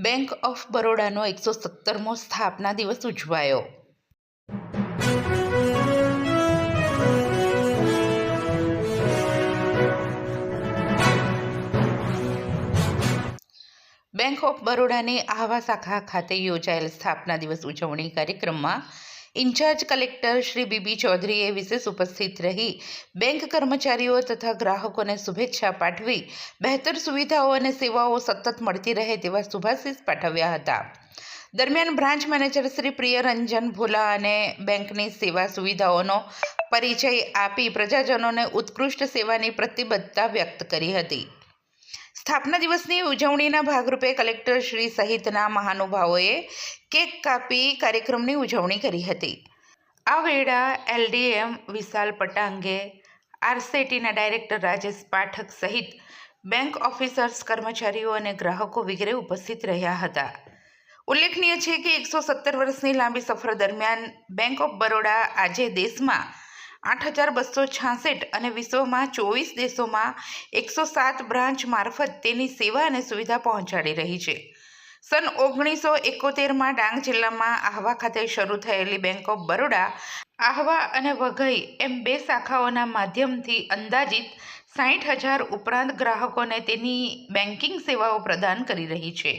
Bank of બરોડાનો 117મો સ્થાપના દિવસ ઉજવાયો. બેંક ઓફ બરોડાની આહવા શાખા ખાતે યોજાયેલ સ્થાપના દિવસ ઉજવણી કાર્યક્રમમાં ઇન્ચાર્જ કલેક્ટર શ્રી બીબી ચૌધરીએ વિશેષ ઉપસ્થિત રહી બેંક કર્મચારીઓ તથા ગ્રાહકોને શુભેચ્છા પાઠવી બહેતર સુવિધાઓ અને સેવાઓ સતત મળતી રહે તેવા શુભાશીષ પાઠવ્યા હતા. દરમિયાન બ્રાન્ચ મેનેજર શ્રી પ્રિયરંજન ભોલા અને બેંકની સેવા સુવિધાઓનો પરિચય આપી પ્રજાજનોને ઉત્કૃષ્ટ સેવાની પ્રતિબદ્ધતા વ્યક્ત કરી હતી. સ્થાપના દિવસની ઉજવણીના ભાગરૂપે કલેક્ટર શ્રી સહિતના મહાનુભાવોએ કેક કાપી કાર્યક્રમની ઉજવણી કરી હતી. આ વેળા LDM વિશાલ પટાંગે, આરસેટીના ડાયરેક્ટર રાજેશ પાઠક સહિત બેંક ઓફિસર્સ, કર્મચારીઓ અને ગ્રાહકો વગેરે ઉપસ્થિત રહ્યા હતા. ઉલ્લેખનીય છે કે 117 વર્ષની લાંબી સફર દરમિયાન બેંક ઓફ બરોડા આજે દેશમાં 8,266 અને વિશ્વમાં 24 દેશોમાં 107 બ્રાન્ચ મારફત તેની સેવા અને સુવિધા પહોંચાડી રહી છે. સન 1971માં ડાંગ જિલ્લામાં આહવા ખાતે શરૂ થયેલી બેંક ઓફ બરોડા આહવા અને વઘઈ એમ 2 શાખાઓના માધ્યમથી અંદાજિત 60,000 ઉપરાંત ગ્રાહકોને તેની બેન્કિંગ સેવાઓ પ્રદાન કરી રહી છે.